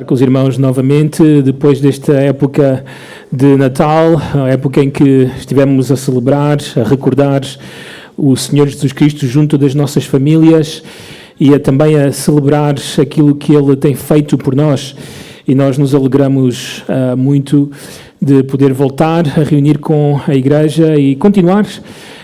Com os irmãos novamente, depois desta época de Natal, a época em que estivemos a celebrar, a recordar o Senhor Jesus Cristo junto das nossas famílias e também a celebrar aquilo que Ele tem feito por nós. E nós nos alegramos muito de poder voltar a reunir com a Igreja e continuar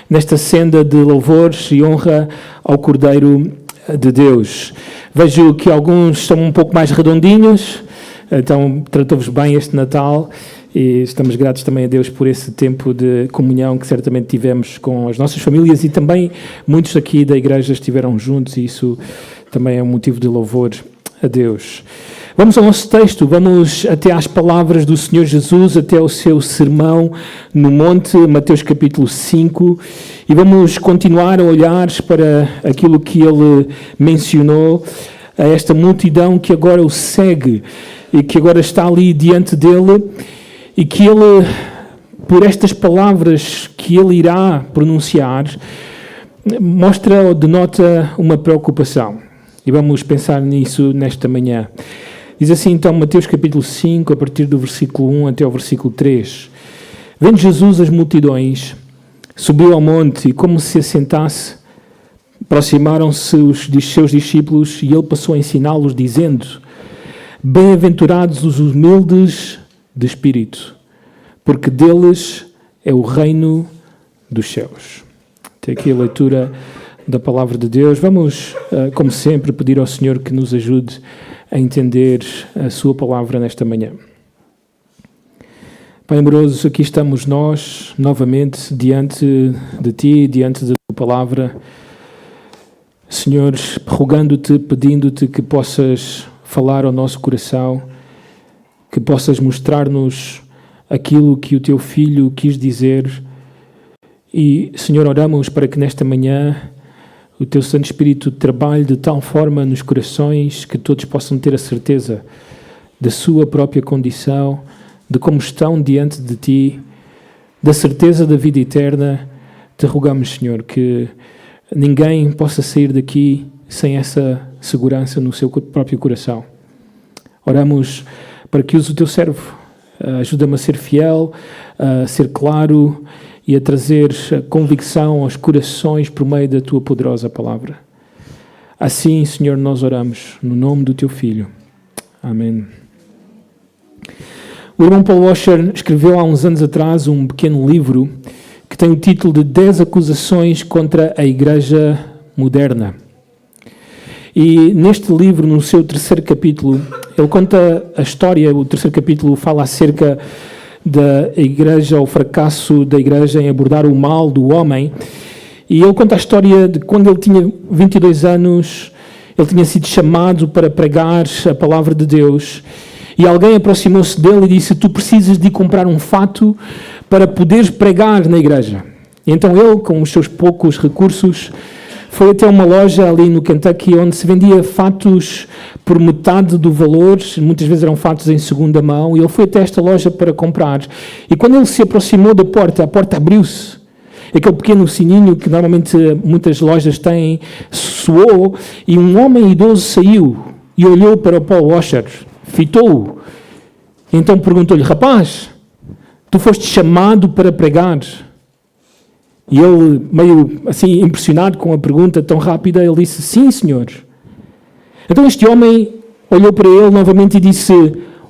nesta senda de louvores e honra ao Cordeiro de Deus. Vejo que alguns estão um pouco mais redondinhos, então tratou-vos bem este Natal e estamos gratos também a Deus por esse tempo de comunhão que certamente tivemos com as nossas famílias e também muitos aqui da igreja estiveram juntos e isso também é um motivo de louvor a Deus. Vamos ao nosso texto, vamos até às palavras do Senhor Jesus, até ao seu sermão no monte, Mateus capítulo 5, e vamos continuar a olhar para aquilo que ele mencionou, a esta multidão que agora o segue e que agora está ali diante dele e que ele, por estas palavras que ele irá pronunciar, mostra ou denota uma preocupação. E vamos pensar nisso nesta manhã. Diz assim então Mateus capítulo 5, a partir do versículo 1 até ao versículo 3. Vendo Jesus as multidões, subiu ao monte e como se assentasse, aproximaram-se os seus discípulos e ele passou a ensiná-los dizendo: Bem-aventurados os humildes de espírito, porque deles é o reino dos céus. Tem aqui a leitura da palavra de Deus. Vamos, como sempre, pedir ao Senhor que nos ajude a entender a sua palavra nesta manhã. Pai amoroso, aqui estamos nós, novamente, diante de Ti, diante da Tua palavra. Senhor, rogando-Te, pedindo-Te que possas falar ao nosso coração, que possas mostrar-nos aquilo que o Teu Filho quis dizer. E, Senhor, oramos para que nesta manhã o Teu Santo Espírito trabalhe de tal forma nos corações que todos possam ter a certeza da sua própria condição, de como estão diante de Ti, da certeza da vida eterna. Te rogamos, Senhor, que ninguém possa sair daqui sem essa segurança no seu próprio coração. Oramos para que use o Teu servo. Ajuda-me a ser fiel, a ser claro e a trazer convicção aos corações por meio da Tua poderosa palavra. Assim, Senhor, nós oramos no nome do Teu Filho. Amém. O irmão Paul Washer escreveu há uns anos atrás um pequeno livro que tem o título de 10 acusações contra a Igreja Moderna. E neste livro, no seu terceiro capítulo, ele conta a história. O terceiro capítulo fala acerca da igreja, o fracasso da igreja em abordar o mal do homem. E ele conta a história de quando ele tinha 22 anos, ele tinha sido chamado para pregar a palavra de Deus. E alguém aproximou-se dele e disse: Tu precisas de comprar um fato para poderes pregar na igreja. E então ele, com os seus poucos recursos, foi até uma loja ali no Kentucky onde se vendia fatos por metade do valor, muitas vezes eram fatos em segunda mão, e ele foi até esta loja para comprar. E quando ele se aproximou da porta, a porta abriu-se. Aquele pequeno sininho que normalmente muitas lojas têm soou, e um homem idoso saiu e olhou para o Paul Washer, fitou-o. E então perguntou-lhe: Rapaz, tu foste chamado para pregar? E ele, meio assim impressionado com a pergunta tão rápida, ele disse: Sim, senhor. Então este homem olhou para ele novamente e disse: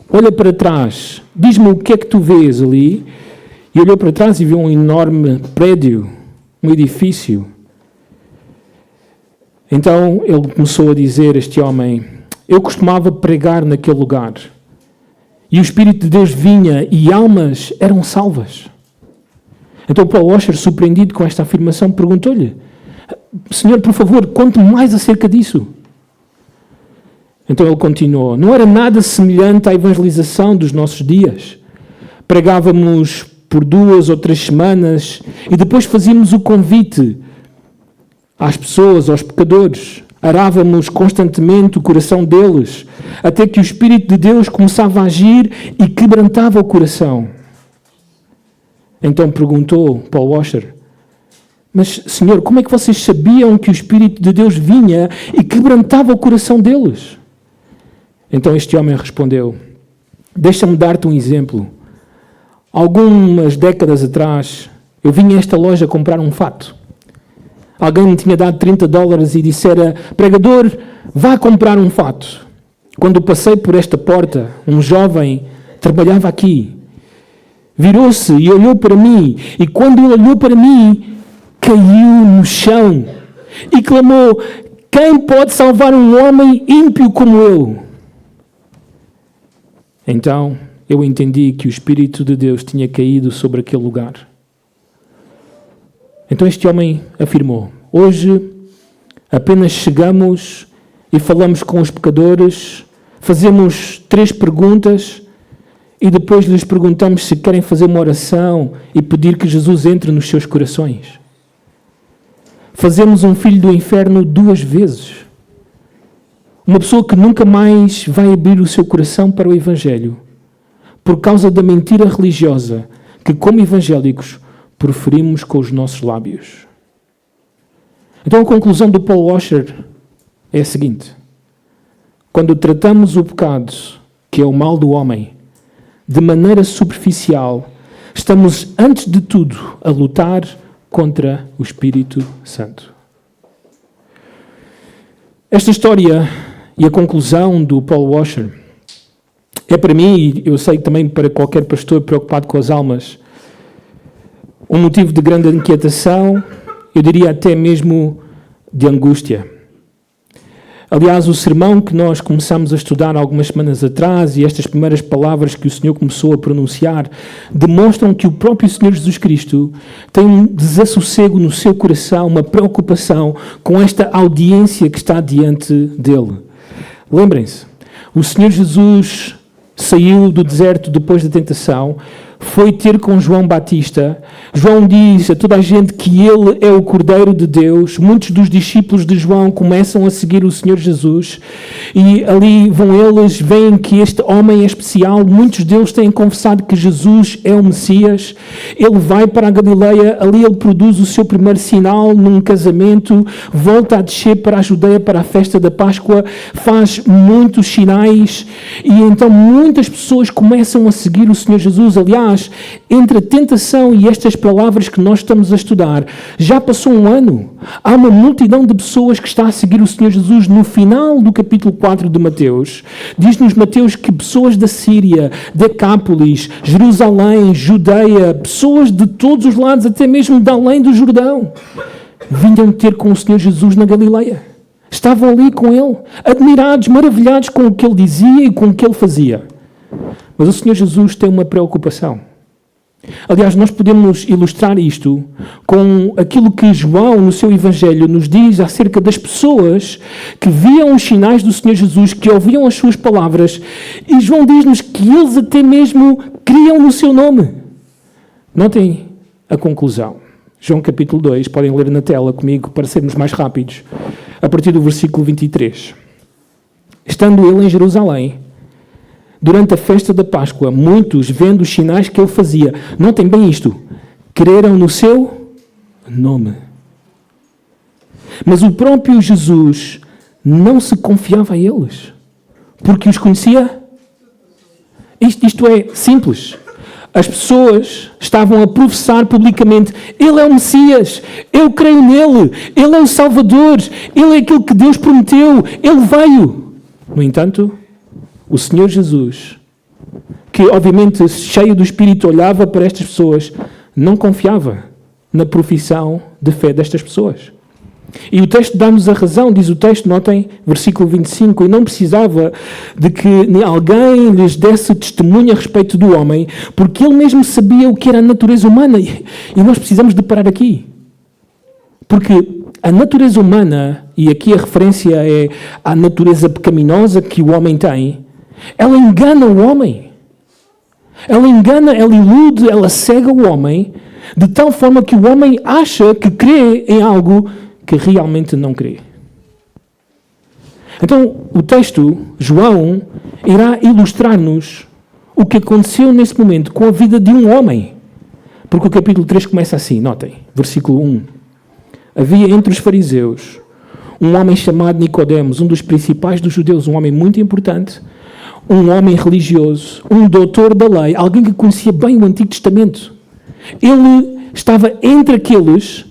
Olha para trás, diz-me o que é que tu vês ali. E olhou para trás e viu um enorme prédio, um edifício. Então ele começou a dizer, este homem: Eu costumava pregar naquele lugar. E o Espírito de Deus vinha e almas eram salvas. Então Paul Washer, surpreendido com esta afirmação, perguntou-lhe: Senhor, por favor, conte-me mais acerca disso. Então ele continuou: Não era nada semelhante à evangelização dos nossos dias. Pregávamos por 2 ou 3 semanas e depois fazíamos o convite às pessoas, aos pecadores. Arávamos constantemente o coração deles, até que o Espírito de Deus começava a agir e quebrantava o coração. Então perguntou Paul Washer: Mas, Senhor, como é que vocês sabiam que o Espírito de Deus vinha e quebrantava o coração deles? Então este homem respondeu: deixa-me dar-te um exemplo. Algumas décadas atrás, eu vim a esta loja comprar um fato. Alguém me tinha dado $30 e dissera: pregador, vá comprar um fato. Quando passei por esta porta, um jovem trabalhava aqui. Virou-se e olhou para mim. E quando ele olhou para mim, caiu no chão e clamou: quem pode salvar um homem ímpio como eu? Então eu entendi que o Espírito de Deus tinha caído sobre aquele lugar. Então este homem afirmou: hoje apenas chegamos e falamos com os pecadores, fazemos 3 perguntas e depois lhes perguntamos se querem fazer uma oração e pedir que Jesus entre nos seus corações. Fazemos um filho do inferno 2 vezes. Uma pessoa que nunca mais vai abrir o seu coração para o Evangelho, por causa da mentira religiosa que, como evangélicos, proferimos com os nossos lábios. Então a conclusão do Paul Washer é a seguinte: quando tratamos o pecado, que é o mal do homem, de maneira superficial, estamos, antes de tudo, a lutar contra o Espírito Santo. Esta história e a conclusão do Paul Washer é para mim, e eu sei também para qualquer pastor preocupado com as almas, um motivo de grande inquietação, eu diria até mesmo de angústia. Aliás, o sermão que nós começamos a estudar algumas semanas atrás e estas primeiras palavras que o Senhor começou a pronunciar demonstram que o próprio Senhor Jesus Cristo tem um desassossego no seu coração, uma preocupação com esta audiência que está diante dele. Lembrem-se, o Senhor Jesus saiu do deserto depois da tentação, foi ter com João Batista. João diz a toda a gente que ele é o Cordeiro de Deus. Muitos dos discípulos de João começam a seguir o Senhor Jesus e ali vão eles, veem que este homem é especial. Muitos deles têm confessado que Jesus é o Messias. Ele vai para a Galileia, ali ele produz o seu primeiro sinal num casamento, volta a descer para a Judeia para a festa da Páscoa, faz muitos sinais e então muitas pessoas começam a seguir o Senhor Jesus. Aliás, entre a tentação e estas palavras que nós estamos a estudar, já passou um ano. Há uma multidão de pessoas que está a seguir o Senhor Jesus. No final do capítulo 4 de Mateus, diz-nos Mateus que pessoas da Síria, Decápolis, Jerusalém, Judeia, pessoas de todos os lados, até mesmo de além do Jordão, vinham ter com o Senhor Jesus na Galileia. Estavam ali com ele, admirados, maravilhados com o que ele dizia e com o que ele fazia. Mas o Senhor Jesus tem uma preocupação. Aliás, nós podemos ilustrar isto com aquilo que João, no seu Evangelho, nos diz acerca das pessoas que viam os sinais do Senhor Jesus, que ouviam as suas palavras, e João diz-nos que eles até mesmo criam no seu nome. Notem a conclusão. João capítulo 2, podem ler na tela comigo para sermos mais rápidos, a partir do versículo 23. Estando ele em Jerusalém, durante a festa da Páscoa, muitos, vendo os sinais que ele fazia, notem bem isto, creram no seu nome. Mas o próprio Jesus não se confiava a eles, porque os conhecia. Isto é simples. As pessoas estavam a professar publicamente: ele é o Messias, eu creio nele, ele é o Salvador, ele é aquele que Deus prometeu, ele veio. No entanto, o Senhor Jesus, que obviamente cheio do Espírito olhava para estas pessoas, não confiava na profissão de fé destas pessoas. E o texto dá-nos a razão, diz o texto, notem, versículo 25, e não precisava de que alguém lhes desse testemunho a respeito do homem, porque ele mesmo sabia o que era a natureza humana. E nós precisamos de parar aqui. Porque a natureza humana, e aqui a referência é à natureza pecaminosa que o homem tem, ela engana o homem. Ela engana, ela ilude, ela cega o homem, de tal forma que o homem acha que crê em algo que realmente não crê. Então, o texto, João, irá ilustrar-nos o que aconteceu nesse momento com a vida de um homem. Porque o capítulo 3 começa assim, notem, versículo 1. Havia entre os fariseus um homem chamado Nicodemos, um dos principais dos judeus, um homem muito importante, um homem religioso, um doutor da lei, alguém que conhecia bem o Antigo Testamento. Ele estava entre aqueles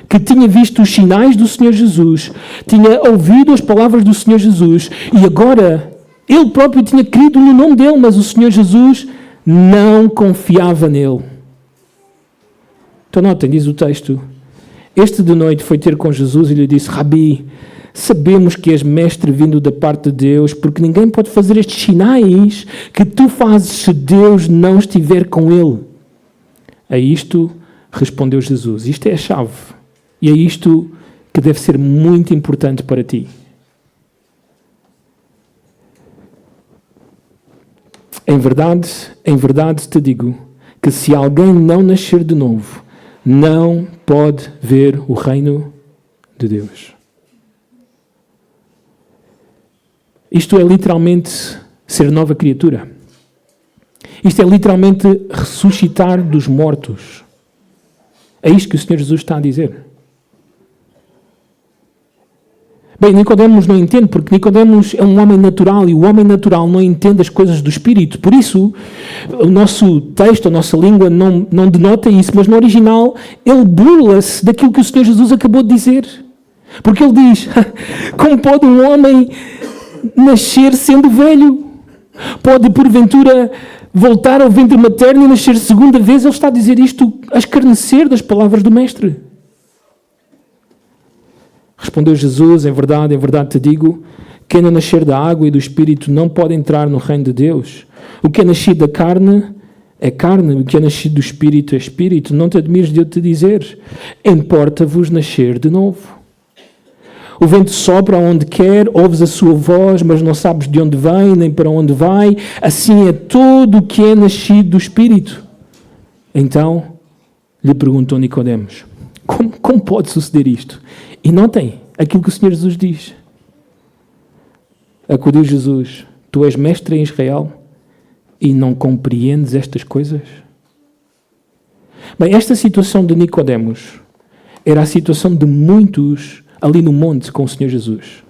que tinha visto os sinais do Senhor Jesus, tinha ouvido as palavras do Senhor Jesus e agora ele próprio tinha crido no nome dele, mas o Senhor Jesus não confiava nele. Então notem, diz o texto, este de noite foi ter com Jesus e lhe disse, Rabi, sabemos que és mestre vindo da parte de Deus, porque ninguém pode fazer estes sinais que tu fazes se Deus não estiver com ele. A isto respondeu Jesus. Isto é a chave. E é isto que deve ser muito importante para ti. Em verdade te digo que se alguém não nascer de novo, não pode ver o reino de Deus. Isto é literalmente ser nova criatura. Isto é literalmente ressuscitar dos mortos. É isto que o Senhor Jesus está a dizer. Bem, Nicodemos não entende, porque Nicodemos é um homem natural e o homem natural não entende as coisas do Espírito. Por isso, o nosso texto, a nossa língua não denota isso, mas no original ele burla-se daquilo que o Senhor Jesus acabou de dizer. Porque ele diz, como pode um homem nascer sendo velho? Pode, porventura, voltar ao ventre materno e nascer segunda vez? Ele está a dizer isto a escarnecer das palavras do Mestre. Respondeu Jesus, em verdade te digo, quem não nascer da água e do Espírito não pode entrar no reino de Deus. O que é nascido da carne é carne, o que é nascido do Espírito é Espírito. Não te admires de eu te dizer, importa-vos nascer de novo. O vento sopra onde quer, ouves a sua voz, mas não sabes de onde vem, nem para onde vai. Assim é todo o que é nascido do Espírito. Então, lhe perguntou Nicodemos, como pode suceder isto? E notem aquilo que o Senhor Jesus diz. Acudiu Jesus, tu és mestre em Israel e não compreendes estas coisas? Bem, esta situação de Nicodemos era a situação de muitos ali no monte com o Senhor Jesus.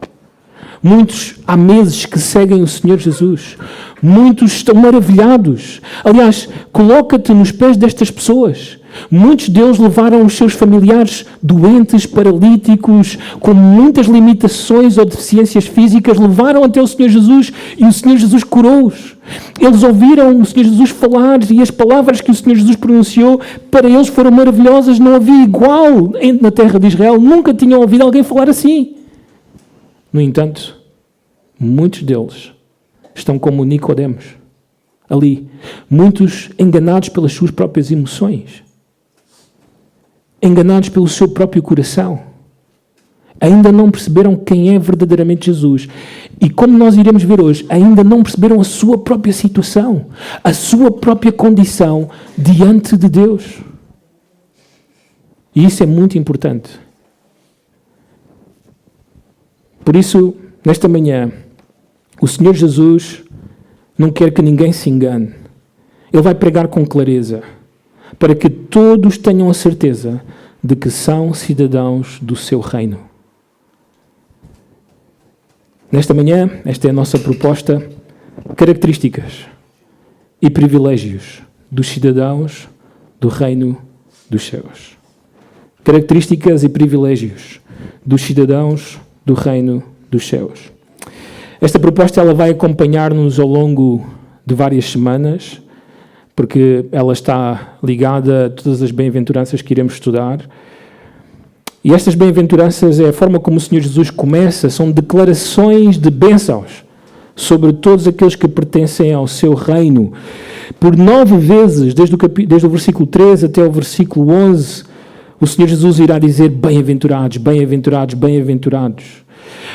Muitos há meses que seguem o Senhor Jesus. Muitos estão maravilhados. Aliás, coloca-te nos pés destas pessoas. Muitos deles levaram os seus familiares doentes, paralíticos, com muitas limitações ou deficiências físicas, levaram até o Senhor Jesus e o Senhor Jesus curou-os. Eles ouviram o Senhor Jesus falar e as palavras que o Senhor Jesus pronunciou para eles foram maravilhosas. Não havia igual na terra de Israel. Nunca tinham ouvido alguém falar assim. No entanto, muitos deles estão como Nicodemos, ali. Muitos enganados pelas suas próprias emoções. Enganados pelo seu próprio coração. Ainda não perceberam quem é verdadeiramente Jesus. E como nós iremos ver hoje, ainda não perceberam a sua própria situação, a sua própria condição diante de Deus. E isso é muito importante. Por isso, nesta manhã, o Senhor Jesus não quer que ninguém se engane. Ele vai pregar com clareza, para que todos tenham a certeza de que são cidadãos do seu reino. Nesta manhã, esta é a nossa proposta, características e privilégios dos cidadãos do reino dos céus. Características e privilégios dos cidadãos do reino dos céus. Esta proposta ela vai acompanhar-nos ao longo de várias semanas, porque ela está ligada a todas as bem-aventuranças que iremos estudar. E estas bem-aventuranças é a forma como o Senhor Jesus começa, são declarações de bênçãos sobre todos aqueles que pertencem ao seu reino. Por 9 vezes, desde o versículo 13 até o versículo 11, o Senhor Jesus irá dizer bem-aventurados, bem-aventurados, bem-aventurados.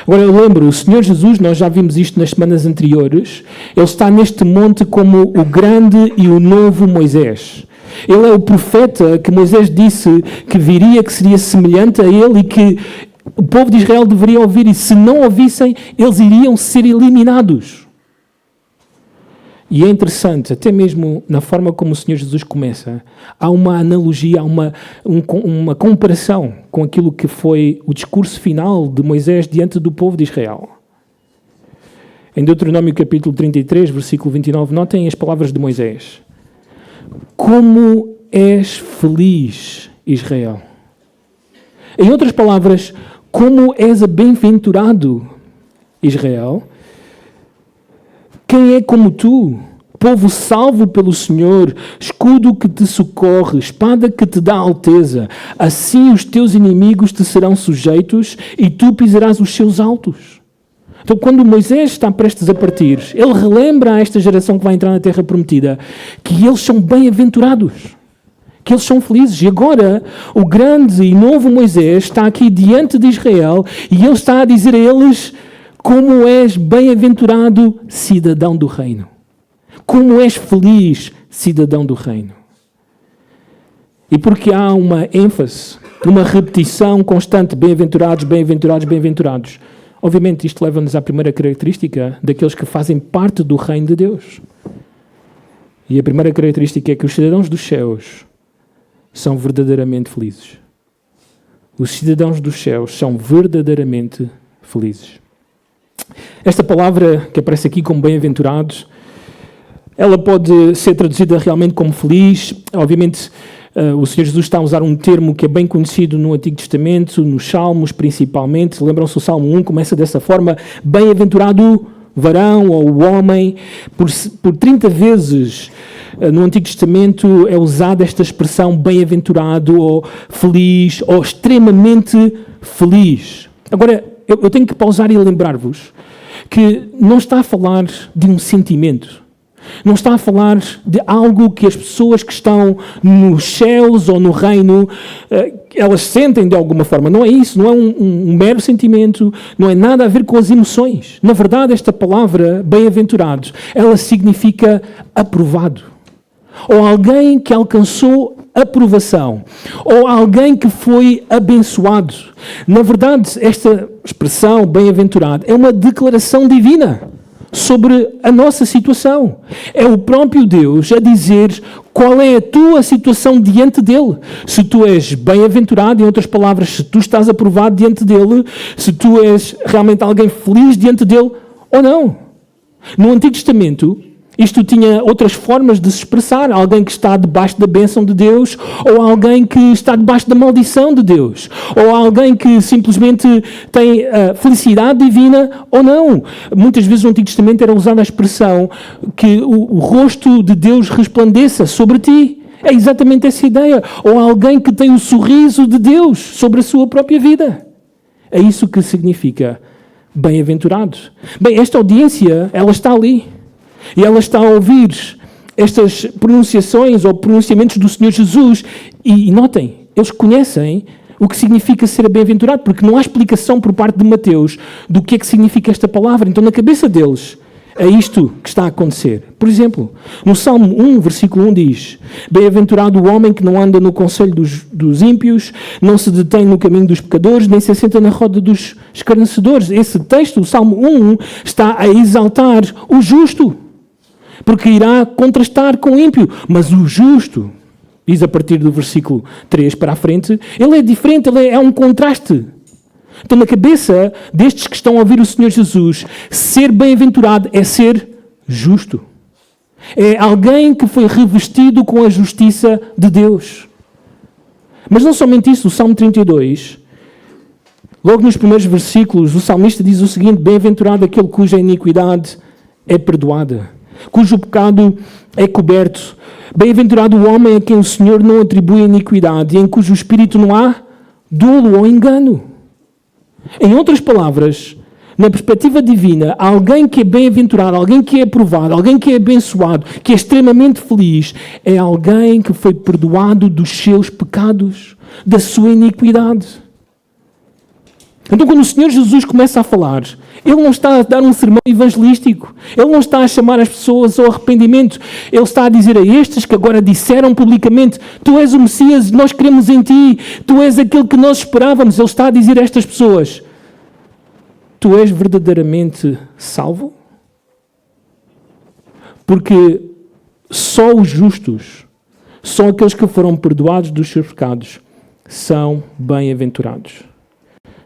Agora eu lembro, o Senhor Jesus, nós já vimos isto nas semanas anteriores, Ele está neste monte como o grande e o novo Moisés. Ele é o profeta que Moisés disse que viria, que seria semelhante a ele e que o povo de Israel deveria ouvir, e se não ouvissem, eles iriam ser eliminados. E é interessante, até mesmo na forma como o Senhor Jesus começa, há uma analogia, há uma comparação com aquilo que foi o discurso final de Moisés diante do povo de Israel. Em Deuteronômio capítulo 33, versículo 29, notem as palavras de Moisés. Como és feliz, Israel. Em outras palavras, como és bem-aventurado, Israel. Quem é como tu? Povo salvo pelo Senhor, escudo que te socorre, espada que te dá alteza. Assim os teus inimigos te serão sujeitos e tu pisarás os seus altos. Então, quando Moisés está prestes a partir, ele relembra a esta geração que vai entrar na Terra Prometida que eles são bem-aventurados, que eles são felizes. E agora, o grande e novo Moisés está aqui diante de Israel e ele está a dizer a eles como és bem-aventurado, cidadão do reino. Como és feliz, cidadão do reino. E porque há uma ênfase, uma repetição constante, bem-aventurados, bem-aventurados, bem-aventurados. Obviamente isto leva-nos à primeira característica daqueles que fazem parte do reino de Deus. E a primeira característica é que os cidadãos dos céus são verdadeiramente felizes. Os cidadãos dos céus são verdadeiramente felizes. Esta palavra que aparece aqui como bem-aventurados, ela pode ser traduzida realmente como feliz. Obviamente, o Senhor Jesus está a usar um termo que é bem conhecido no Antigo Testamento, nos Salmos principalmente. Lembram-se, o Salmo 1 começa dessa forma: bem-aventurado o varão ou o homem. Por 30 vezes no Antigo Testamento é usada esta expressão bem-aventurado ou feliz ou extremamente feliz. Agora, eu tenho que pausar e lembrar-vos que não está a falar de um sentimento. Não está a falar de algo que as pessoas que estão nos céus ou no reino, elas sentem de alguma forma. Não é isso, não é um mero sentimento, não é nada a ver com as emoções. Na verdade, esta palavra, bem-aventurados, ela significa aprovado. Ou alguém que alcançou aprovação. Ou alguém que foi abençoado. Na verdade, esta expressão, bem-aventurado, é uma declaração divina sobre a nossa situação. É o próprio Deus a dizer qual é a tua situação diante dele. Se tu és bem-aventurado, em outras palavras, se tu estás aprovado diante dele, se tu és realmente alguém feliz diante dele, ou não. No Antigo Testamento, isto tinha outras formas de se expressar. Alguém que está debaixo da bênção de Deus, ou alguém que está debaixo da maldição de Deus, ou alguém que simplesmente tem felicidade divina, ou não. Muitas vezes no Antigo Testamento era usada a expressão que o rosto de Deus resplandeça sobre ti. É exatamente essa ideia. Ou alguém que tem o sorriso de Deus sobre a sua própria vida. É isso que significa bem-aventurado. Bem, esta audiência, ela está ali. E ela está a ouvir estas pronunciações ou pronunciamentos do Senhor Jesus e notem, eles conhecem o que significa ser bem-aventurado, porque não há explicação por parte de Mateus do que é que significa esta palavra. Então, na cabeça deles, é isto que está a acontecer. Por exemplo, no Salmo 1, versículo 1 diz: bem-aventurado o homem que não anda no conselho dos ímpios, não se detém no caminho dos pecadores, nem se assenta na roda dos escarnecedores. Esse texto, o Salmo 1, está a exaltar o justo, porque irá contrastar com o ímpio. Mas o justo, diz a partir do versículo 3 para a frente, ele é diferente, ele é um contraste. Então, na cabeça destes que estão a ouvir o Senhor Jesus, ser bem-aventurado é ser justo. É alguém que foi revestido com a justiça de Deus. Mas não somente isso, o Salmo 32, logo nos primeiros versículos, o salmista diz o seguinte: bem-aventurado aquele cuja iniquidade é perdoada, cujo pecado é coberto. Bem-aventurado o homem a quem o Senhor não atribui iniquidade e em cujo espírito não há dolo ou engano. Em outras palavras, na perspectiva divina, alguém que é bem-aventurado, alguém que é aprovado, alguém que é abençoado, que é extremamente feliz, é alguém que foi perdoado dos seus pecados, da sua iniquidade. Então, quando o Senhor Jesus começa a falar, Ele não está a dar um sermão evangelístico. Ele não está a chamar as pessoas ao arrependimento. Ele está a dizer a estes que agora disseram publicamente: tu és o Messias, nós queremos em ti. Tu és aquele que nós esperávamos. Ele está a dizer a estas pessoas: tu és verdadeiramente salvo? Porque só os justos, só aqueles que foram perdoados dos seus pecados, são bem-aventurados.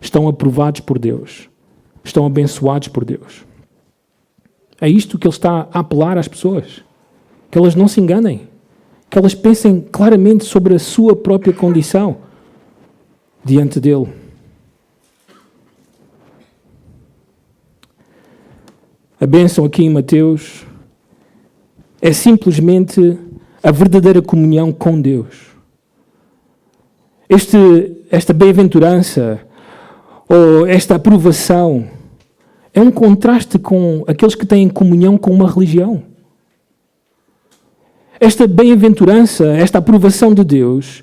Estão aprovados por Deus. Estão abençoados por Deus. É isto que ele está a apelar às pessoas. Que elas não se enganem. Que elas pensem claramente sobre a sua própria condição diante dele. A bênção aqui em Mateus é simplesmente a verdadeira comunhão com Deus. Esta bem-aventurança ou esta aprovação é um contraste com aqueles que têm comunhão com uma religião. Esta bem-aventurança, esta aprovação de Deus,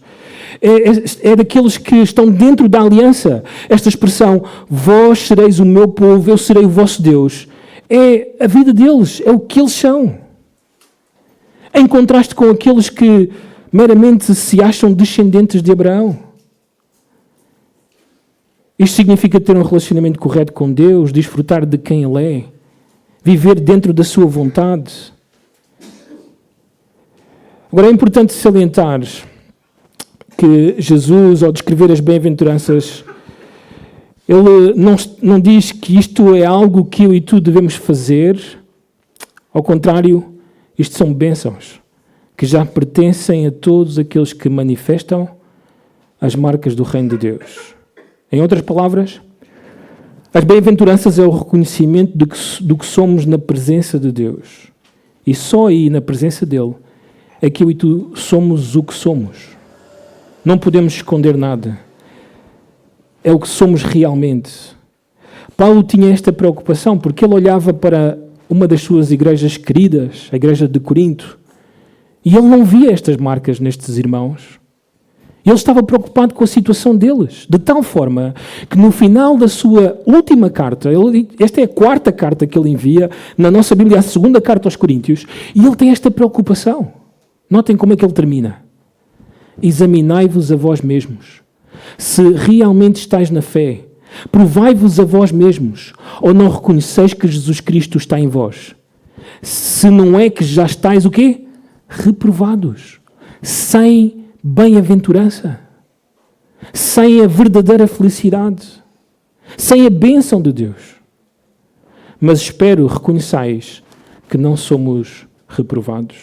é daqueles que estão dentro da aliança. Esta expressão, vós sereis o meu povo, eu serei o vosso Deus, é a vida deles, é o que eles são. Em contraste com aqueles que meramente se acham descendentes de Abraão. Isto significa ter um relacionamento correto com Deus, desfrutar de quem Ele é, viver dentro da sua vontade. Agora é importante salientar que Jesus, ao descrever as bem-aventuranças, Ele não diz que isto é algo que eu e tu devemos fazer. Ao contrário, isto são bênçãos que já pertencem a todos aqueles que manifestam as marcas do reino de Deus. Em outras palavras, as bem-aventuranças é o reconhecimento do que somos na presença de Deus. E só aí, na presença dele, é que eu e tu somos o que somos. Não podemos esconder nada. É o que somos realmente. Paulo tinha esta preocupação porque ele olhava para uma das suas igrejas queridas, a igreja de Corinto, e ele não via estas marcas nestes irmãos. Ele estava preocupado com a situação deles, de tal forma que no final da sua última carta, esta é a 4ª carta que ele envia, na nossa Bíblia, a 2ª carta aos Coríntios, e ele tem esta preocupação. Notem como é que ele termina. Examinai-vos a vós mesmos, se realmente estáis na fé. Provai-vos a vós mesmos, ou não reconheceis que Jesus Cristo está em vós? Se não é que já estáis o quê? Reprovados, sem bem-aventurança, sem a verdadeira felicidade, sem a bênção de Deus. Mas espero reconheçais que não somos reprovados.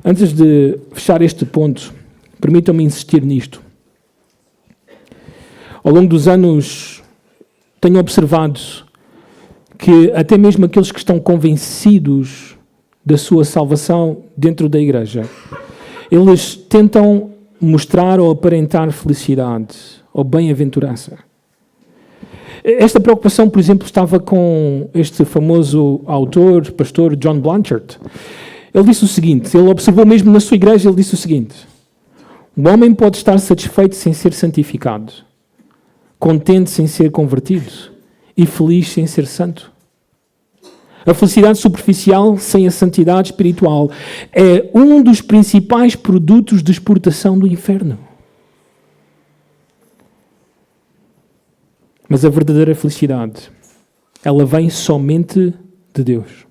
Antes de fechar este ponto, permitam-me insistir nisto. Ao longo dos anos, tenho observado que até mesmo aqueles que estão convencidos da sua salvação dentro da igreja, eles tentam mostrar ou aparentar felicidade ou bem-aventurança. Esta preocupação, por exemplo, estava com este famoso autor, pastor John Blanchard. Ele disse o seguinte, ele observou mesmo na sua igreja, ele disse o seguinte: o homem pode estar satisfeito sem ser santificado, contente sem ser convertido e feliz sem ser santo. A felicidade superficial sem a santidade espiritual é um dos principais produtos de exportação do inferno. Mas a verdadeira felicidade, ela vem somente de Deus.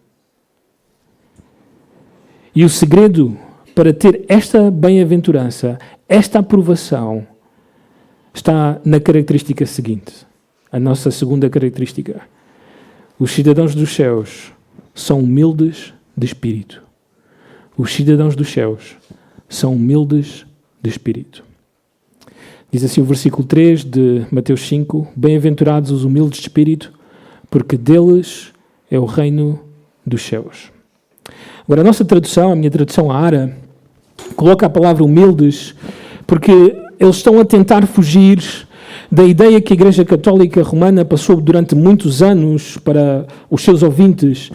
E o segredo para ter esta bem-aventurança, esta aprovação, está na característica seguinte. A nossa segunda característica. Os cidadãos dos céus são humildes de espírito. Os cidadãos dos céus são humildes de espírito. Diz assim o versículo 3 de Mateus 5, bem-aventurados os humildes de espírito, porque deles é o reino dos céus. Agora, a nossa tradução, a minha tradução, a ARA, coloca a palavra humildes porque eles estão a tentar fugir da ideia que a Igreja Católica Romana passou durante muitos anos para os seus ouvintes,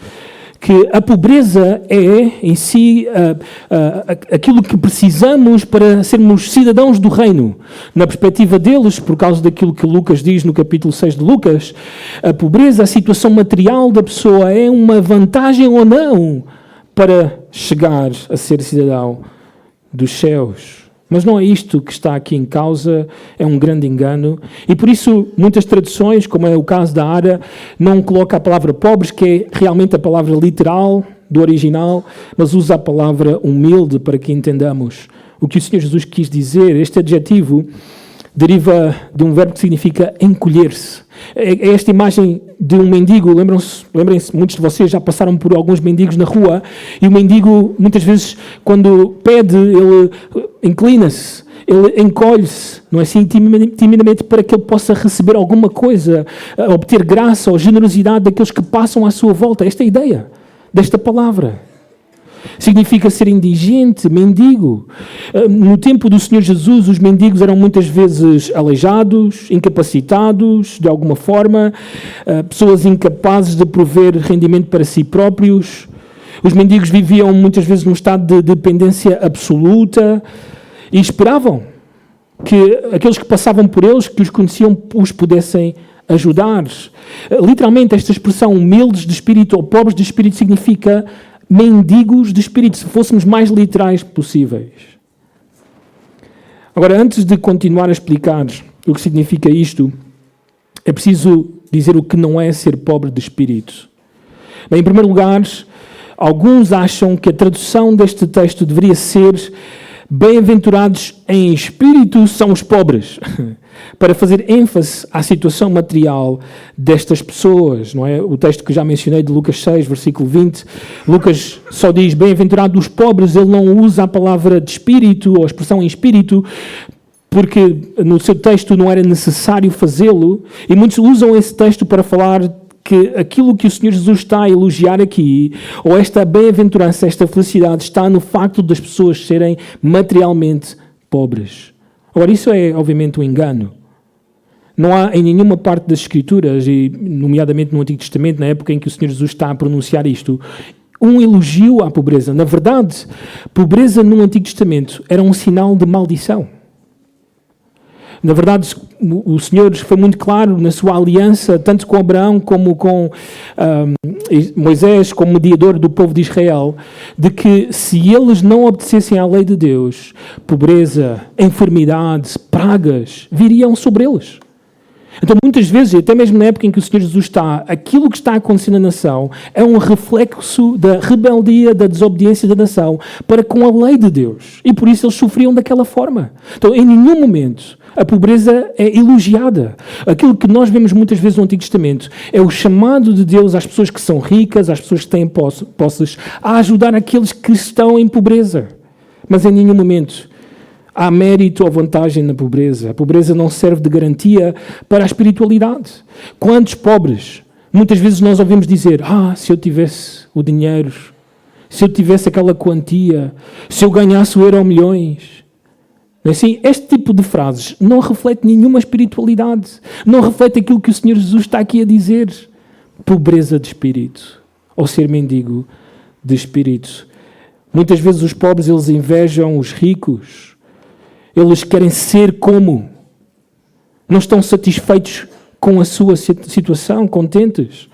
que a pobreza é, em si, aquilo que precisamos para sermos cidadãos do reino. Na perspectiva deles, por causa daquilo que Lucas diz no capítulo 6 de Lucas, a pobreza, a situação material da pessoa é uma vantagem ou não para chegar a ser cidadão dos céus. Mas não é isto que está aqui em causa, é um grande engano. E por isso, muitas traduções, como é o caso da ARA, não coloca a palavra pobres, que é realmente a palavra literal do original, mas usa a palavra humilde para que entendamos o que o Senhor Jesus quis dizer. Este adjetivo deriva de um verbo que significa encolher-se. É esta imagem de um mendigo. Lembrem-se, muitos de vocês já passaram por alguns mendigos na rua, e o mendigo, muitas vezes, quando pede, ele inclina-se, ele encolhe-se, não é assim, timidamente, para que ele possa receber alguma coisa, obter graça ou generosidade daqueles que passam à sua volta. Esta é a ideia desta palavra. Significa ser indigente, mendigo. No tempo do Senhor Jesus, os mendigos eram muitas vezes aleijados, incapacitados, de alguma forma, pessoas incapazes de prover rendimento para si próprios. Os mendigos viviam muitas vezes num estado de dependência absoluta e esperavam que aqueles que passavam por eles, que os conheciam, os pudessem ajudar. Literalmente, esta expressão humildes de espírito ou pobres de espírito significa mendigos de espírito, se fôssemos mais literais possíveis. Agora, antes de continuar a explicar o que significa isto, é preciso dizer o que não é ser pobre de espírito. Bem, em primeiro lugar, alguns acham que a tradução deste texto deveria ser: bem-aventurados em espírito são os pobres, para fazer ênfase à situação material destas pessoas, não é? O texto que já mencionei de Lucas 6, versículo 20, Lucas só diz bem-aventurados os pobres, ele não usa a palavra de espírito ou a expressão em espírito, porque no seu texto não era necessário fazê-lo, e muitos usam esse texto para falar que aquilo que o Senhor Jesus está a elogiar aqui, ou esta bem-aventurança, esta felicidade, está no facto das pessoas serem materialmente pobres. Agora, isso é obviamente um engano. Não há em nenhuma parte das Escrituras, e nomeadamente no Antigo Testamento, na época em que o Senhor Jesus está a pronunciar isto, um elogio à pobreza. Na verdade, pobreza no Antigo Testamento era um sinal de maldição. Na verdade, o Senhor foi muito claro na sua aliança, tanto com Abraão como com Moisés, como mediador do povo de Israel, de que se eles não obedecessem à lei de Deus, pobreza, enfermidades, pragas viriam sobre eles. Então, muitas vezes, até mesmo na época em que o Senhor Jesus está, aquilo que está acontecendo na nação é um reflexo da rebeldia, da desobediência da nação para com a lei de Deus. E por isso eles sofriam daquela forma. Então, em nenhum momento a pobreza é elogiada. Aquilo que nós vemos muitas vezes no Antigo Testamento é o chamado de Deus às pessoas que são ricas, às pessoas que têm posses, a ajudar aqueles que estão em pobreza. Mas em nenhum momento há mérito ou vantagem na pobreza. A pobreza não serve de garantia para a espiritualidade. Quantos pobres, muitas vezes nós ouvimos dizer: se eu tivesse o dinheiro, se eu tivesse aquela quantia, se eu ganhasse o euro milhões. Assim, este tipo de frases não reflete nenhuma espiritualidade. Não reflete aquilo que o Senhor Jesus está aqui a dizer. Pobreza de espírito. Ou ser mendigo de espírito. Muitas vezes os pobres, eles invejam os ricos. Eles querem ser como. Não estão satisfeitos com a sua situação, contentes.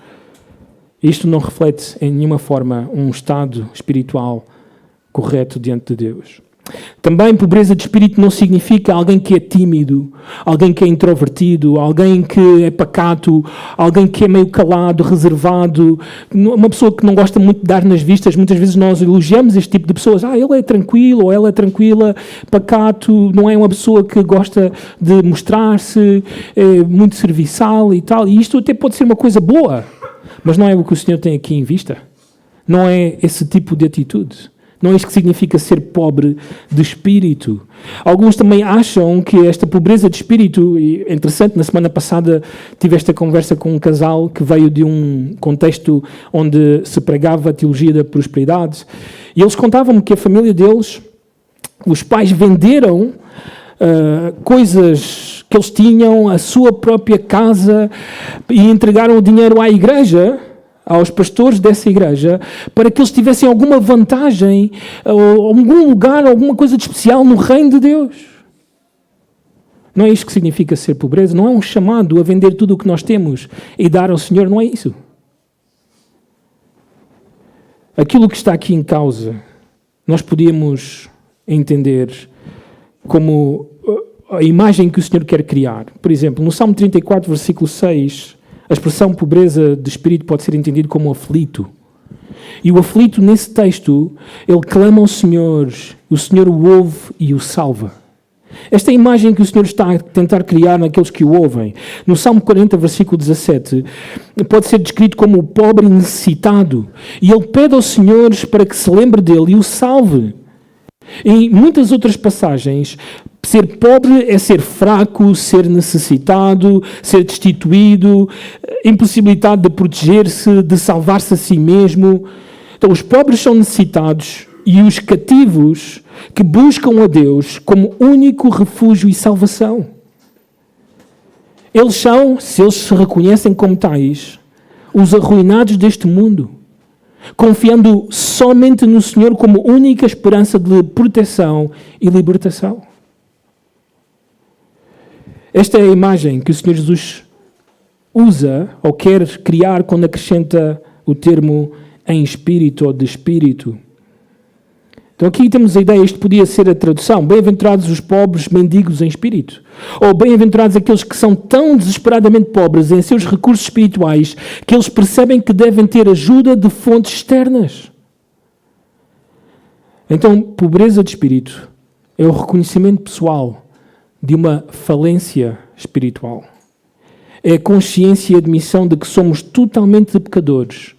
Isto não reflete em nenhuma forma um estado espiritual correto diante de Deus. Também pobreza de espírito não significa alguém que é tímido, alguém que é introvertido, alguém que é pacato, alguém que é meio calado, reservado, uma pessoa que não gosta muito de dar nas vistas. Muitas vezes nós elogiamos este tipo de pessoas. Ele é tranquilo ou ela é tranquila, pacato, não é uma pessoa que gosta de mostrar-se, é muito serviçal e tal. E isto até pode ser uma coisa boa, mas não é o que o Senhor tem aqui em vista. Não é esse tipo de atitude. Não é isto que significa ser pobre de espírito. Alguns também acham que esta pobreza de espírito, e é interessante, na semana passada tive esta conversa com um casal que veio de um contexto onde se pregava a teologia da prosperidade, e eles contavam-me que a família deles, os pais venderam coisas que eles tinham, a sua própria casa, e entregaram o dinheiro à igreja, aos pastores dessa igreja, para que eles tivessem alguma vantagem, ou algum lugar, alguma coisa de especial no reino de Deus. Não é isto que significa ser pobreza, não é um chamado a vender tudo o que nós temos e dar ao Senhor, não é isso. Aquilo que está aqui em causa, nós podíamos entender como a imagem que o Senhor quer criar. Por exemplo, no Salmo 34, versículo 6, a expressão pobreza de espírito pode ser entendido como aflito. E o aflito, nesse texto, ele clama ao Senhor, o Senhor o ouve e o salva. Esta é a imagem que o Senhor está a tentar criar naqueles que o ouvem. No Salmo 40, versículo 17, pode ser descrito como o pobre necessitado. E ele pede aos senhores para que se lembre dele e o salve. Em muitas outras passagens, ser pobre é ser fraco, ser necessitado, ser destituído, impossibilitado de proteger-se, de salvar-se a si mesmo. Então, os pobres são necessitados e os cativos que buscam a Deus como único refúgio e salvação. Eles são, se eles se reconhecem como tais, os arruinados deste mundo, confiando somente no Senhor como única esperança de proteção e libertação. Esta é a imagem que o Senhor Jesus usa ou quer criar quando acrescenta o termo em espírito ou de espírito. Então aqui temos a ideia, isto podia ser a tradução, bem-aventurados os pobres mendigos em espírito, ou bem-aventurados aqueles que são tão desesperadamente pobres em seus recursos espirituais que eles percebem que devem ter ajuda de fontes externas. Então, pobreza de espírito é o reconhecimento pessoal de uma falência espiritual. É a consciência e a admissão de que somos totalmente pecadores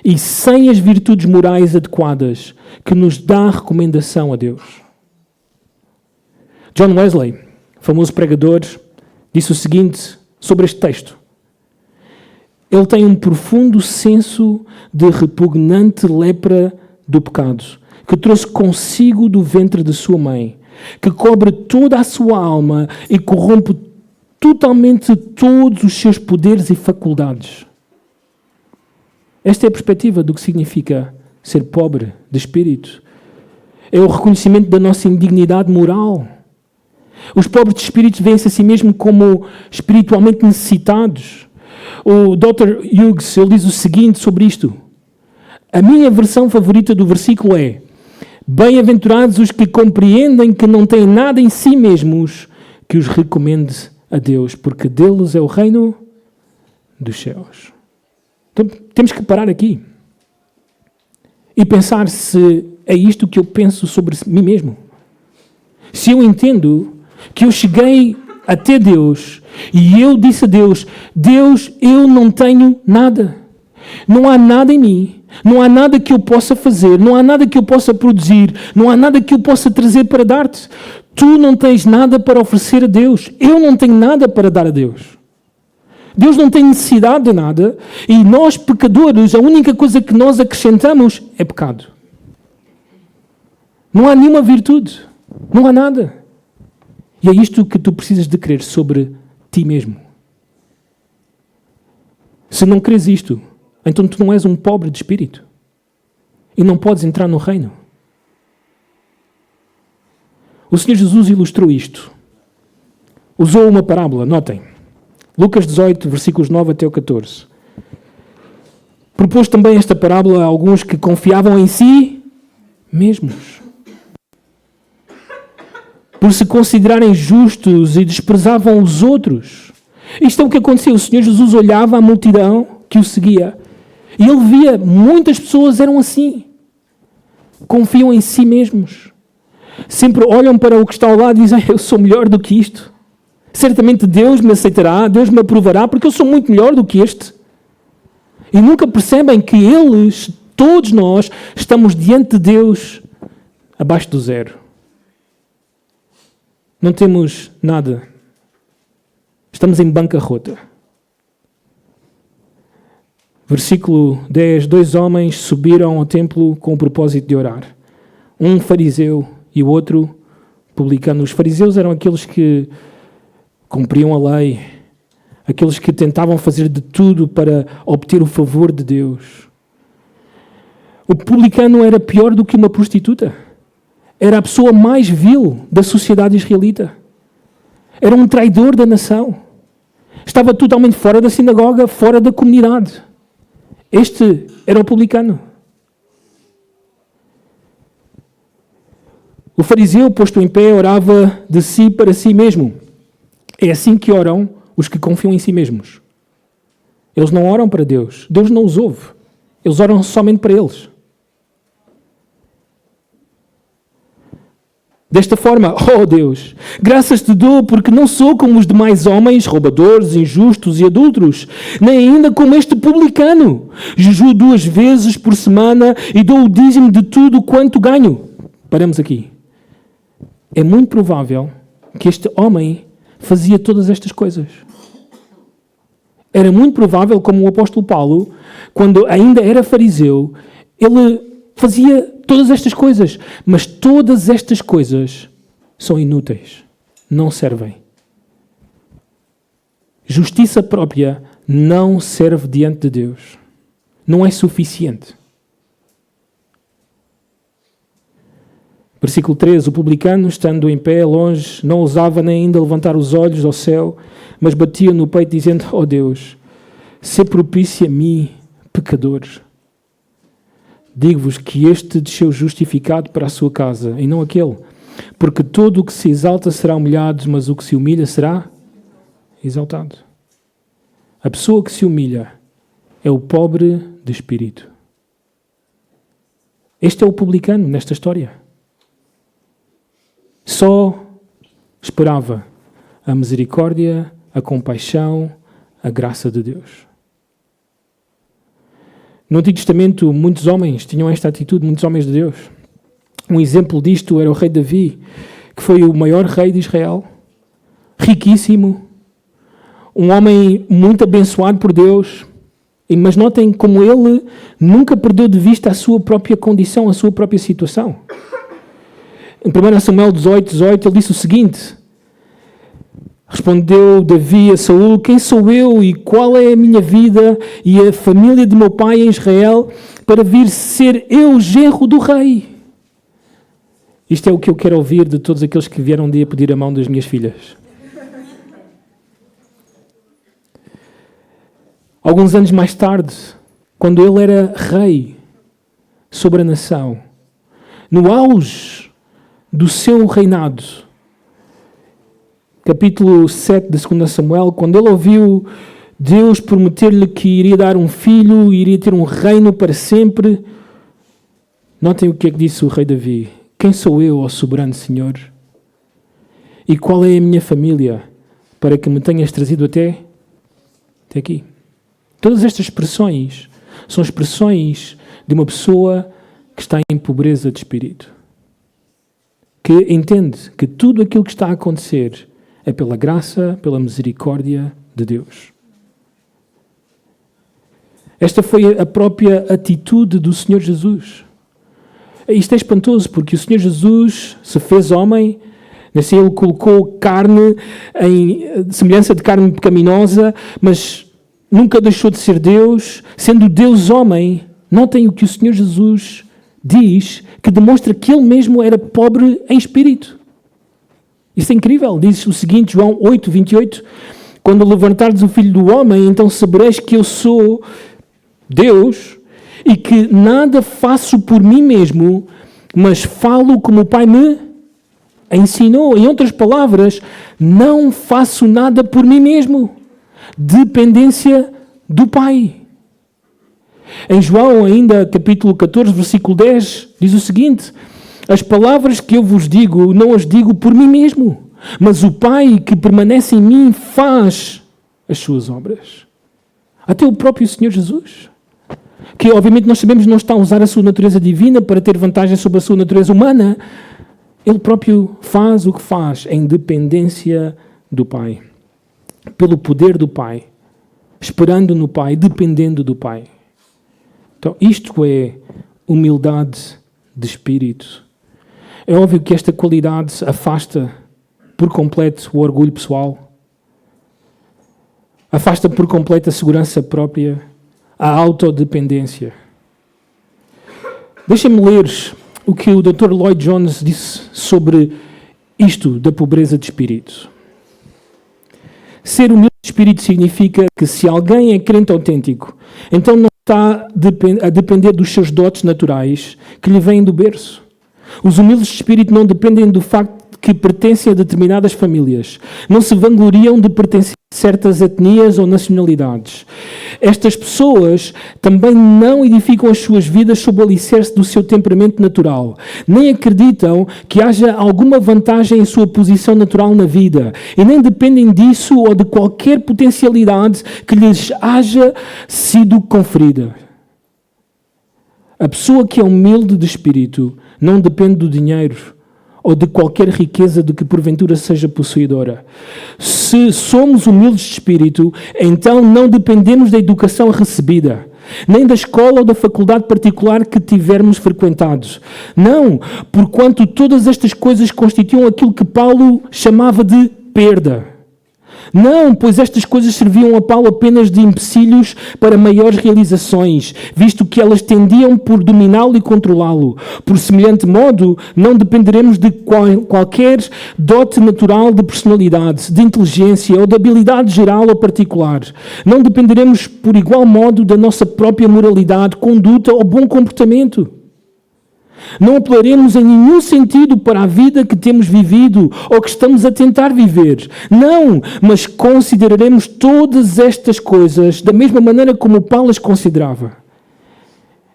e sem as virtudes morais adequadas que nos dá a recomendação a Deus. John Wesley, famoso pregador, disse o seguinte sobre este texto. Ele tem um profundo senso de repugnante lepra do pecado, que trouxe consigo do ventre de sua mãe, que cobre toda a sua alma e corrompe totalmente todos os seus poderes e faculdades. Esta é a perspectiva do que significa ser pobre de espírito. É o reconhecimento da nossa indignidade moral. Os pobres de espírito veem-se a si mesmo como espiritualmente necessitados. O Dr. Hughes, ele diz o seguinte sobre isto. A minha versão favorita do versículo é: bem-aventurados os que compreendem que não têm nada em si mesmos que os recomende a Deus, porque deles é o reino dos céus. Então, temos que parar aqui e pensar se é isto que eu penso sobre mim mesmo. Se eu entendo que eu cheguei até Deus e eu disse a Deus, Deus, eu não tenho nada. Não há nada em mim. Não há nada que eu possa fazer. Não há nada que eu possa produzir. Não há nada que eu possa trazer para dar-te. Tu não tens nada para oferecer a Deus. Eu não tenho nada para dar a Deus. Deus não tem necessidade de nada e nós, pecadores, a única coisa que nós acrescentamos é pecado. Não há nenhuma virtude. Não há nada. E é isto que tu precisas de crer sobre ti mesmo. Se não creres isto, então tu não és um pobre de espírito e não podes entrar no reino. O Senhor Jesus ilustrou isto. Usou uma parábola, notem. Lucas 18, versículos 9 até o 14. Propôs também esta parábola a alguns que confiavam em si mesmos, por se considerarem justos e desprezavam os outros. Isto é o que aconteceu. O Senhor Jesus olhava a multidão que o seguia e ele via muitas pessoas eram assim. Confiam em si mesmos. Sempre olham para o que está ao lado e dizem, eu sou melhor do que isto. Certamente Deus me aceitará, Deus me aprovará, porque eu sou muito melhor do que este. E nunca percebem que eles, todos nós, estamos diante de Deus abaixo do zero. Não temos nada. Estamos em bancarrota. Versículo 10. 2 homens subiram ao templo com o propósito de orar. Um fariseu e o outro publicano. Os fariseus eram aqueles que cumpriam a lei, aqueles que tentavam fazer de tudo para obter o favor de Deus. O publicano era pior do que uma prostituta. Era a pessoa mais vil da sociedade israelita. Era um traidor da nação. Estava totalmente fora da sinagoga, fora da comunidade. Este era o publicano. O fariseu, posto em pé, orava de si para si mesmo. É assim que oram os que confiam em si mesmos. Eles não oram para Deus. Deus não os ouve. Eles oram somente para eles. desta forma: oh Deus, graças te dou porque não sou como os demais homens, roubadores, injustos e adúlteros, nem ainda como este publicano. Jejuo 2 vezes por semana e dou o dízimo de tudo quanto ganho. Paramos aqui. É muito provável que este homem fazia todas estas coisas. Era muito provável, como o apóstolo Paulo, quando ainda era fariseu, ele fazia todas estas coisas. Mas todas estas coisas são inúteis. Não servem. Justiça própria não serve diante de Deus. Não é suficiente. Versículo 13. O publicano, estando em pé, longe, não ousava nem ainda levantar os olhos ao céu, mas batia no peito, dizendo: oh Deus, sê propício a mim, pecador. Digo-vos que este desceu justificado para a sua casa, e não aquele. Porque todo o que se exalta será humilhado, mas o que se humilha será exaltado. A pessoa que se humilha é o pobre de espírito. Este é o publicano nesta história. Só esperava a misericórdia, a compaixão, a graça de Deus. No Antigo Testamento, muitos homens tinham esta atitude, muitos homens de Deus. Um exemplo disto era o rei Davi, que foi o maior rei de Israel, riquíssimo, um homem muito abençoado por Deus, mas notem como ele nunca perdeu de vista a sua própria condição, a sua própria situação. Em 1 Samuel 18, ele disse o seguinte: respondeu Davi a Saul: quem sou eu e qual é a minha vida e a família de meu pai em Israel para vir ser eu genro do rei? Isto é o que eu quero ouvir de todos aqueles que vieram um dia pedir a mão das minhas filhas. Alguns anos mais tarde, quando ele era rei sobre a nação, no auge do seu reinado, capítulo 7 de 2 Samuel, quando ele ouviu Deus prometer-lhe que iria dar um filho, iria ter um reino para sempre, notem o que é que disse o rei Davi: quem sou eu, ó soberano Senhor? E qual é a minha família para que me tenhas trazido até aqui? Todas estas expressões são expressões de uma pessoa que está em pobreza de espírito, que entende que tudo aquilo que está a acontecer é pela graça, pela misericórdia de Deus. Esta foi a própria atitude do Senhor Jesus. Isto é espantoso, porque o Senhor Jesus se fez homem, assim ele colocou carne em semelhança de carne pecaminosa, mas nunca deixou de ser Deus, sendo Deus homem. Notem o que o Senhor Jesus diz, que demonstra que ele mesmo era pobre em espírito. Isso é incrível. Diz o seguinte, João 8, 28, quando levantardes o Filho do Homem, então sabereis que eu sou Deus e que nada faço por mim mesmo, mas falo como o Pai me ensinou. Em outras palavras, não faço nada por mim mesmo. Dependência do Pai. Em João, ainda, capítulo 14, versículo 10, diz o seguinte: as palavras que eu vos digo, não as digo por mim mesmo, mas o Pai que permanece em mim faz as suas obras. Até o próprio Senhor Jesus, que obviamente nós sabemos não está a usar a sua natureza divina para ter vantagem sobre a sua natureza humana, ele próprio faz o que faz em dependência do Pai. Pelo poder do Pai, esperando no Pai, dependendo do Pai. Então, isto é humildade de espírito. É óbvio que esta qualidade afasta por completo o orgulho pessoal, afasta por completo a segurança própria, a autodependência. Deixem-me ler o que o Dr. Lloyd Jones disse sobre isto da pobreza de espírito. Ser humilde de espírito significa que se alguém é crente autêntico, então não está a depender dos seus dotes naturais que lhe vêm do berço. Os humildes de espírito não dependem do facto que pertencem a determinadas famílias. Não se vangloriam de pertencer a certas etnias ou nacionalidades. Estas pessoas também não edificam as suas vidas sob o alicerce do seu temperamento natural. Nem acreditam que haja alguma vantagem em sua posição natural na vida. E nem dependem disso ou de qualquer potencialidade que lhes haja sido conferida. A pessoa que é humilde de espírito não depende do dinheiro ou de qualquer riqueza de que porventura seja possuidora. Se somos humildes de espírito, então não dependemos da educação recebida, nem da escola ou da faculdade particular que tivermos frequentado. Não, porquanto todas estas coisas constituem aquilo que Paulo chamava de perda. Não, pois estas coisas serviam a Paulo apenas de empecilhos para maiores realizações, visto que elas tendiam por dominá-lo e controlá-lo. Por semelhante modo, não dependeremos de qualquer dote natural de personalidade, de inteligência ou de habilidade geral ou particular. Não dependeremos por igual modo da nossa própria moralidade, conduta ou bom comportamento. Não apelaremos em nenhum sentido para a vida que temos vivido ou que estamos a tentar viver. Não, mas consideraremos todas estas coisas da mesma maneira como Paulo as considerava.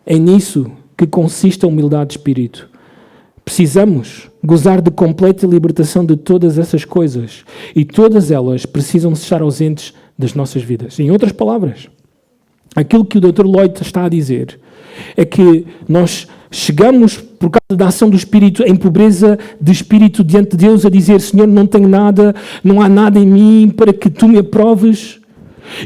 É nisso que consiste a humildade de espírito. Precisamos gozar de completa libertação de todas essas coisas e todas elas precisam estar ausentes das nossas vidas. Em outras palavras, aquilo que o Dr. Lloyd está a dizer é que nós chegamos, por causa da ação do Espírito, em pobreza de Espírito diante de Deus, a dizer: Senhor, não tenho nada, não há nada em mim para que Tu me aproves.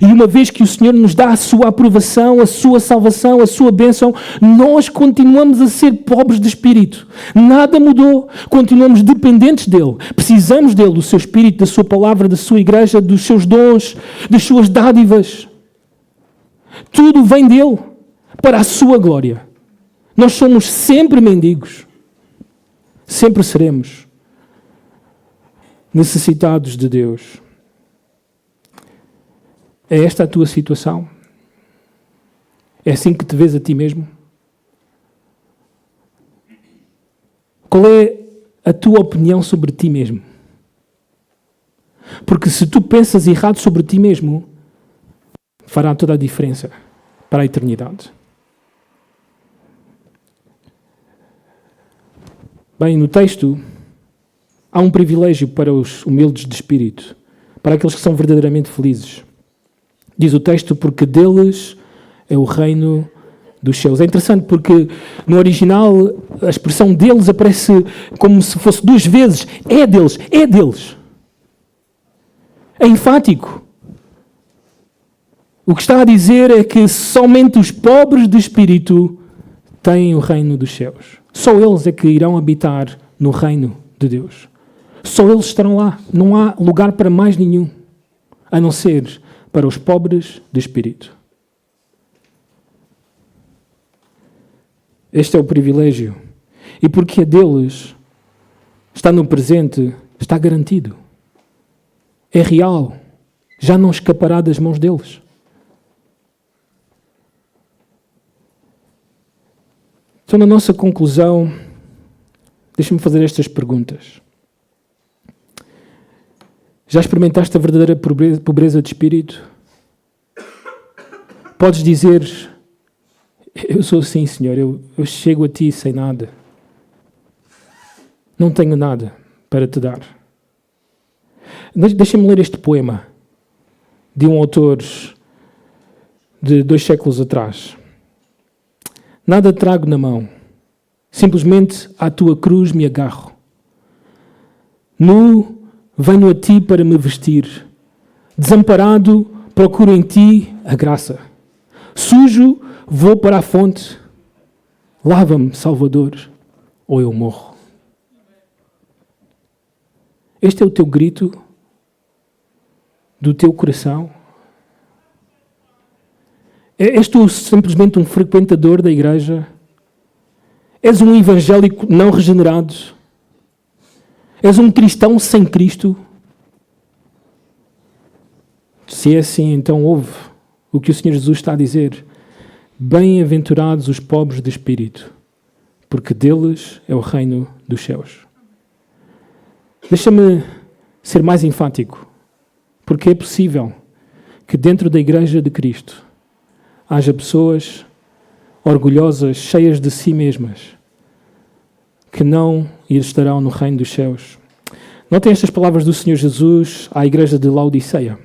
E uma vez que o Senhor nos dá a Sua aprovação, a Sua salvação, a Sua bênção, nós continuamos a ser pobres de Espírito. Nada mudou. Continuamos dependentes dEle. Precisamos dEle, do Seu Espírito, da Sua palavra, da Sua igreja, dos Seus dons, das Suas dádivas. Tudo vem dEle para a Sua glória. Nós somos sempre mendigos. Sempre seremos necessitados de Deus. É esta a tua situação? É assim que te vês a ti mesmo? Qual é a tua opinião sobre ti mesmo? Porque se tu pensas errado sobre ti mesmo, fará toda a diferença para a eternidade. Bem, no texto, há um privilégio para os humildes de espírito, para aqueles que são verdadeiramente felizes. Diz o texto: porque deles é o reino dos céus. É interessante porque no original a expressão deles aparece como se fosse duas vezes. É deles, é deles. É enfático. O que está a dizer é que somente os pobres de espírito têm o reino dos céus. Só eles é que irão habitar no reino de Deus. Só eles estarão lá. Não há lugar para mais nenhum, a não ser para os pobres de espírito. Este é o privilégio. E porque é deles, está no presente, está garantido. É real. Já não escapará das mãos deles. Então, na nossa conclusão, deixa-me fazer estas perguntas. Já experimentaste a verdadeira pobreza de espírito? Podes dizer: eu sou assim, Senhor, eu chego a Ti sem nada. Não tenho nada para Te dar. Deixa-me ler este poema de um autor de 2 séculos atrás. Nada trago na mão, simplesmente à Tua cruz me agarro. Nu venho a Ti para me vestir, desamparado procuro em Ti a graça. Sujo vou para a fonte, lava-me, Salvador, ou eu morro. Este é o teu grito do teu coração? És tu simplesmente um frequentador da igreja? És um evangélico não regenerado? És um cristão sem Cristo? Se é assim, então ouve o que o Senhor Jesus está a dizer. Bem-aventurados os pobres de espírito, porque deles é o reino dos céus. Deixa-me ser mais enfático, porque é possível que dentro da Igreja de Cristo haja pessoas orgulhosas, cheias de si mesmas, que não estarão no reino dos céus. Notem estas palavras do Senhor Jesus à igreja de Laodiceia.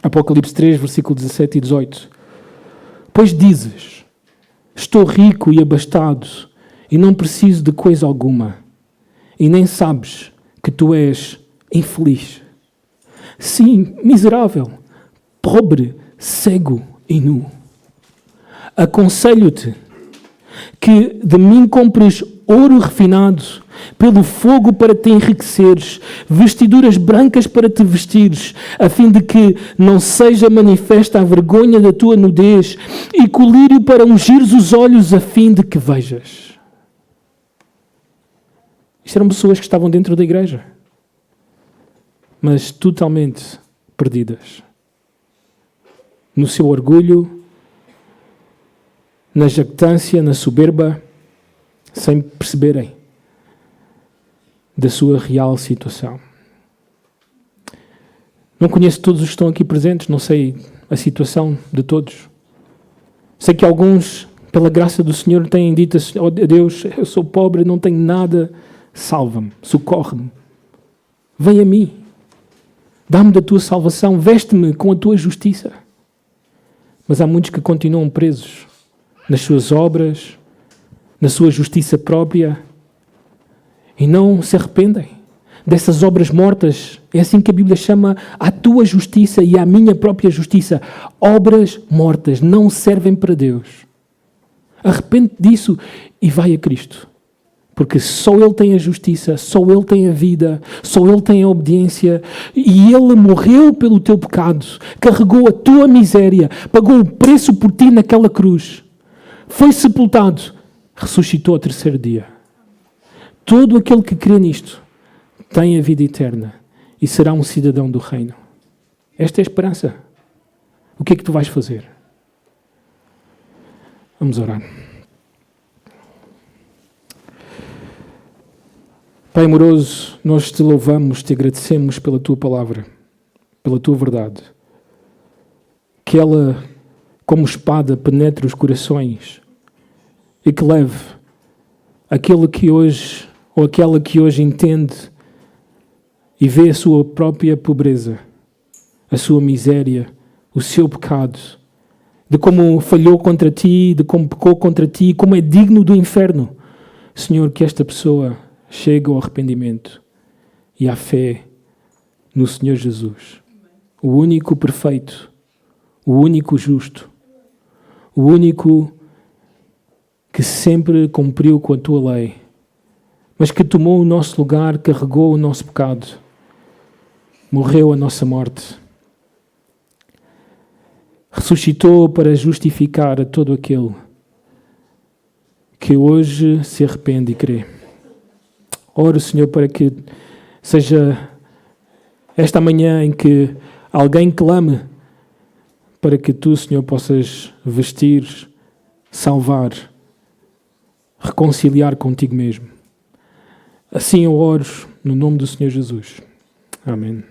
Apocalipse 3, versículo 17 e 18. Pois dizes, estou rico e abastado e não preciso de coisa alguma, e nem sabes que tu és infeliz. Sim, miserável, pobre, cego e nu. Aconselho-te que de mim compres ouro refinado pelo fogo para te enriqueceres, vestiduras brancas para te vestires, a fim de que não seja manifesta a vergonha da tua nudez, e colírio para ungires os olhos, a fim de que vejas. Isto eram pessoas que estavam dentro da igreja, mas totalmente perdidas. No seu orgulho, na jactância, na soberba, sem perceberem da sua real situação. Não conheço todos os que estão aqui presentes, não sei a situação de todos. Sei que alguns, pela graça do Senhor, têm dito: oh Deus, eu sou pobre, não tenho nada, salva-me, socorre-me. Vem a mim, dá-me da tua salvação, veste-me com a tua justiça. Mas há muitos que continuam presos nas suas obras, na sua justiça própria, e não se arrependem dessas obras mortas. É assim que a Bíblia chama a tua justiça e a minha própria justiça. Obras mortas, não servem para Deus. Arrepende disso e vai a Cristo. Porque só Ele tem a justiça, só Ele tem a vida, só Ele tem a obediência, e Ele morreu pelo teu pecado, carregou a tua miséria, pagou o preço por ti naquela cruz, foi sepultado, ressuscitou ao terceiro dia. Todo aquele que crê nisto tem a vida eterna e será um cidadão do reino. Esta é a esperança. O que é que tu vais fazer? Vamos orar. Pai amoroso, nós te louvamos, te agradecemos pela tua palavra, pela tua verdade. Que ela, como espada, penetre os corações e que leve aquele que hoje, ou aquela que hoje entende e vê a sua própria pobreza, a sua miséria, o seu pecado, de como falhou contra ti, de como pecou contra ti, como é digno do inferno. Senhor, que esta pessoa chegue ao arrependimento e à fé no Senhor Jesus, o único perfeito, o único justo, o único que sempre cumpriu com a tua lei, mas que tomou o nosso lugar, carregou o nosso pecado, morreu a nossa morte, ressuscitou para justificar a todo aquele que hoje se arrepende e crê. Oro, Senhor, para que seja esta manhã em que alguém clame para que tu, Senhor, possas vestir, salvar, reconciliar contigo mesmo. Assim eu oro no nome do Senhor Jesus. Amém.